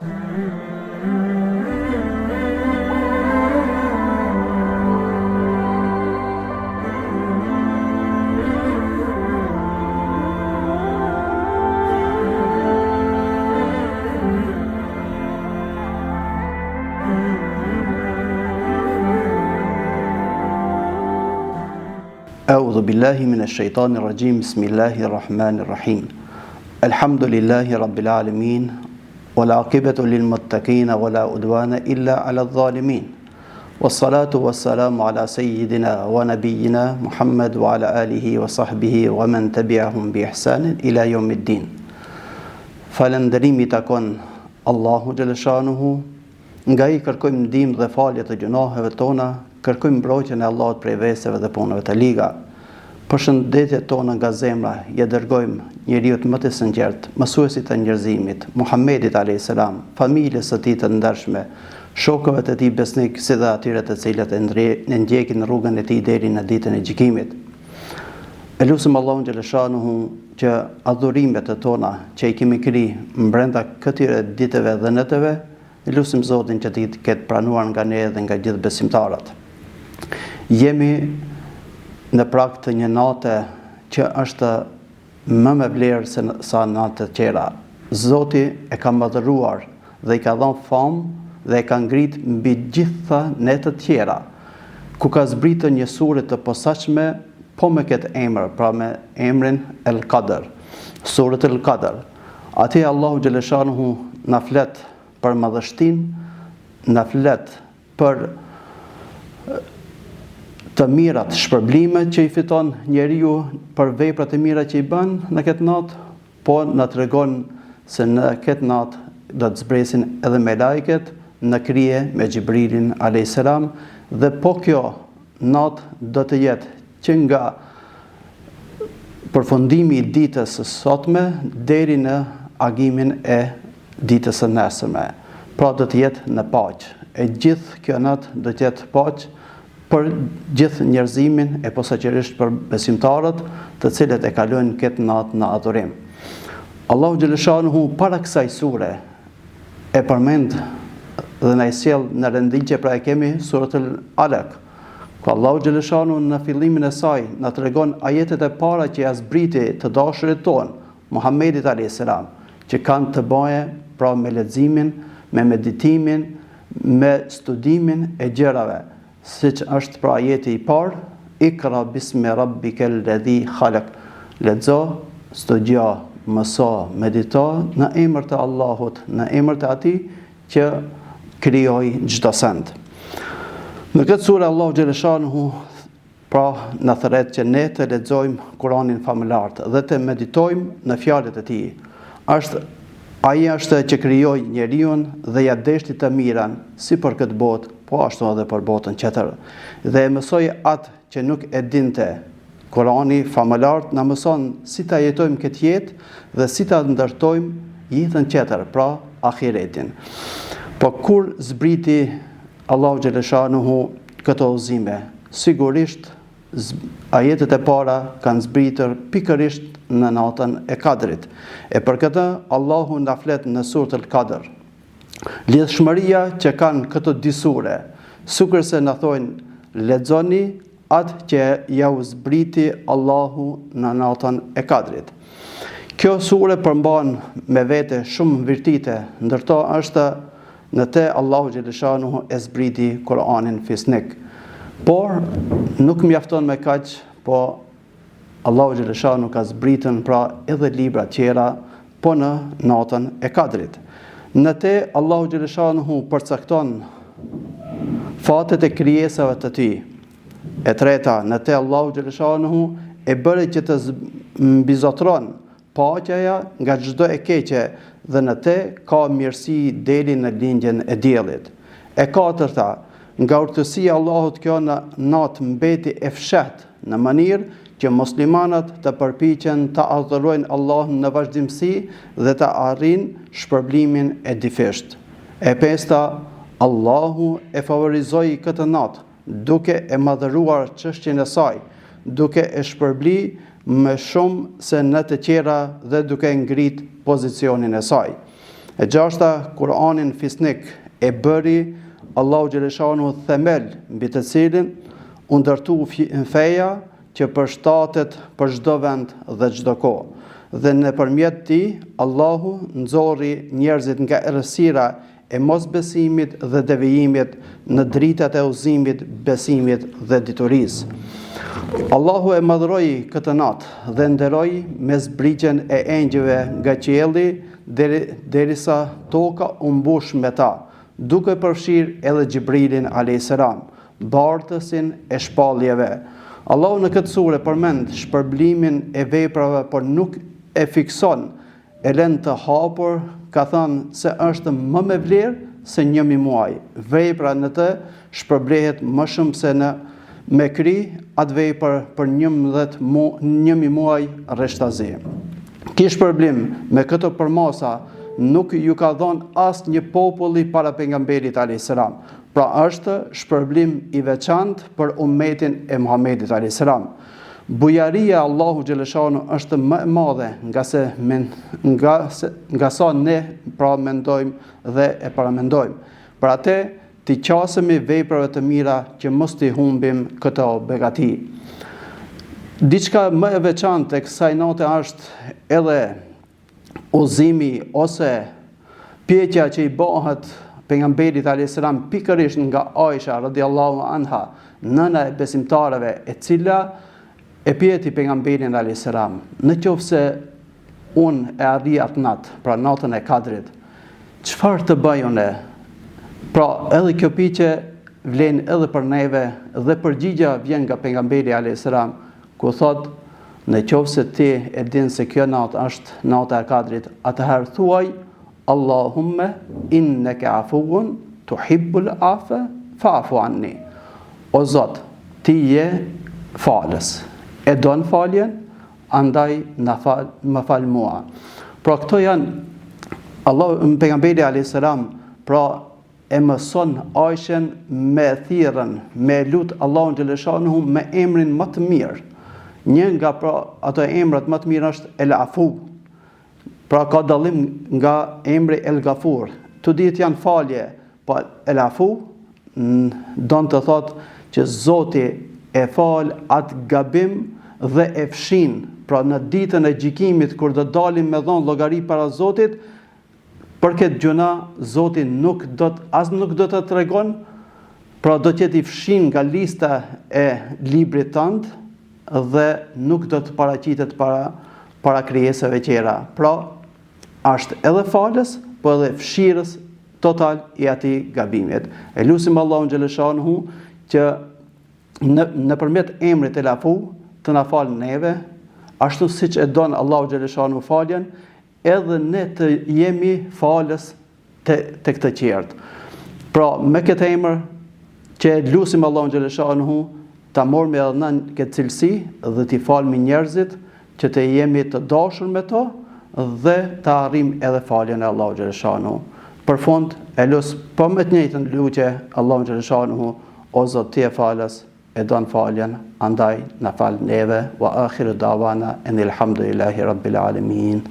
أعوذ بالله من الشيطان الرجيم بسم الله الرحمن الرحيم الحمد لله رب العالمين والعاقبة للمتقين ولا عدوان إلا على الظالمين والصلاة والسلام على سيدنا ونبينا محمد وعلى آله وصحبه ومن تبعهم بإحسان إلى يوم الدين. Falënderimi takon Allahu xhaleshanuhu, nga I kërkojmë ndihmë dhe falje të gjunoheve tona, kërkojmë mbrojtjen e Allahut prej veseve dhe punëve të liga. Përshëndetjet tona nga zemra ja dërgojmë njeriu më të sinqert, mësuesit të njerëzimit, Muhammedit alayhis salam, familjes së tij të ndershme, shokëve të tij besnik, si dhe atyre të cilët e ndjekin rrugën e tij deri në ditën e gjykimit. E lutem Allahun xhaleshanuhu që adhurimet e tona që I kemi kri brenda këtyre ditëve dhe natëve, e lutem Zotin që të ketë pranuar nga ne dhe nga gjithë besimtarët. Jemi në prag të një nate që është më me vlerë se sa natë të tjera. Zoti e ka madhëruar dhe I ka dhënë famë dhe e ka ngrit mbi gjitha netët tjera, ku ka zbritur një sure të posaçme, po me këtë emër, pra me emrin El Qadr, suret El Qadr. Atje Allahu xhaleshanuhu na flet për madhështinë, na flet për të mirat shpërblimet që I fiton njeriu për veprat e mira që I bën në këtë natë, po na tregon se në këtë natë do të zbresin edhe me lajket në krye me Xhibrilin alayhis salam, dhe po kjo natë do të jetë që nga përfundimi I ditës së sotme deri në agimin e ditës së nesërme. Pra do të jetë në paqë. E gjithë kjo natë do të jetë paqë për gjithë njerëzimin e posaçërisht për besimtarët të cilët e kalojnë këtë natë në adhurim. Allahu xhaleshanuhu para kësaj sure e përmend dhe na I sjell në renditje, pra e kemi suratul Alaq, ku Allahu xhaleshanuhu në fillimin e saj na tregon ajetet e para që ja zbriti të dashurit ton, Muhammedit alayhis salam, që kanë të bëje pra me leximin, me meditimin, me studimin e gjërave, siç është pra ajeti I parë, Ikra bismi rabbikal ladhi khalaq. Lexo, studio, mëso, medito në emër të Allahut, në emër të Atij që krijoi çdo send. Në këtë sure Allahu xhaleshanuhu pra na thret që ne të lexojmë Kur'anin famulart dhe të meditojmë në fjalët e Tij. Ai është që krijoi njeriu dhe ja deshti të mirën si për këtë botë, po ashtu edhe për botën tjetër. Dhe e mësoi atë që nuk e dinte. Kurani famulart na mëson si ta jetojmë këtë jetë dhe si ta ndërtojmë jetën tjetër, pra ahiretin. Po kur zbriti Allahu xhaleshanuhu këto udhëzime, sigurisht ajetet e para kanë zbritur pikërisht në natën e Kadrit. E për këtë Allahu na flet në surën El Qadr. Lidhshmëria që kanë këto dy sure, sikurse na thonë lexoni atë që ja u zbriti Allahu në natën e Kadrit. Kjo sure përmban me vete shumë virtite, ndërto është në te Allahu xhaleshanuhu e zbriti Kur'anin fisnik. Por nuk mjafton me kaq, po Allahu xhaleshanuhu ka zbritën pra edhe libra tjera, po në natën e Kadrit. Në te Allahu xhaleshanuhu përcakton fatet e krijesave të Tij. E treta, në te Allahu xhaleshanuhu e bëri që të mbizotron paqja nga çdo e keqe dhe në te ka mirësi deri në lindjen e diellit. E katërta, nga urtësia e Allahut kjo në natë mbeti e fshehtë në mënyrë që muslimanët të përpiqen të adhurojnë Allahun në vazhdimsi dhe të arrijnë shpërblimin e difisht. E pesta, Allahu e favorizoi këtë natë duke e madhëruar çështjen e saj, duke e shpërbli më shumë se në të tjera dhe duke ngrit pozicionin e saj. E gjashta, Kur'anin fisnik e bëri Allahu xhaleshanu themel mbi të cilin u ndërtu feja që përshtatet për çdo vend dhe çdo kohë. Dhe nëpërmjet tij Allahu nxorri njerëzit nga errësira e mosbesimit dhe devijimit në dritat e udhëzimit, besimit dhe diturisë. Allahu e madhroi këtë natë dhe nderoi me zbritjen e engjëve nga qielli derisa toka u mbush me ta, duke përfshirë edhe Xhibrilin a.s., bartësin e shpalljeve. Allahu në këtë sure përmend shpërblimin e veprave, por nuk e fikson, e lën të hapur, ka thënë se është më me vlerë se 1.000 muaj. Vepra në të shpërblehet më shumë se me kri atë vepër për 1.000 muaj rreshtazi. Ky shpërblim me këto përmasa nuk ju ka dhënë asnjë populli para pejgamberit a.s. Pra është shpërblim i veçantë për ummetin e Muhamedit a.s. Bujaria e Allahu xhaleshanu është më e madhe nga sa ne pra mendojmë dhe e paramendojmë. Për atë t'i qasemi veprave të mira që mos t'i humbim këto begati. Diçka më e veçantë e kësaj note është edhe udhëzimi ose pjekja që i bëhet pejgamberit a.s. pikërisht nga Aisha radhiyallahu anha, nëna e besimtarëve, e cila e pyeti pejgamberin a.s. në qoftë se unë e arri atë natë, pra natën e Kadrit, çfarë të bëj unë? Pra edhe kjo pyetje vlen edhe për neve dhe përgjigja vjen nga pejgamberi a.s. ku thot, në qoftë se ti e din se kjo natë është nata e Kadrit, atëherë thuaj Allahumme inneke afuun tuhibbul afe fa'fu anni. O Zot, ti je falës, e don faljen, andaj më fal mua. Pra këto janë pejgamberi a.s. pra e mëson Aishen me thirrën, me lut Allahun xhaleshanu me emrin më të mirë. Një nga ato emrat më të mirë është El Afu. Pra ka dallim nga emri El Gafur. Të ditë janë falje, po El Afu don të thotë që Zoti e fal atë gabim dhe e fshin. Pra në ditën e gjykimit kur do dalim me dhon llogari para Zotit, për këtë gjuna Zoti nuk do të tregon, pra do të jetë i fshin nga lista e librit tënd dhe nuk do të paraqitet para krijesave tjera. Pra është edhe falës, po edhe fshirës total i atij gabimit. E lutim Allahun xhaleshanu që nëpërmjet emrit El Afu të na falë neve, ashtu siç e don Allahu xhaleshanu faljen, edhe ne të jemi falës te këtë qert. Pra me këtë emër që lutim Allahun xhaleshanu ta morëm edhe në këtë cilësi dhe t'i falmi njerëzit që të jemi të dashur me to dhe të arrim edhe faljen e Allahu xhaleshanu. Për fund e lus po me të njëjtën lutje Allahu xhaleshanu, o Zot ti e falës, e don faljen, andaj na fal neve, wa akhiru dawana enil hamdulillahi rabbil alamin.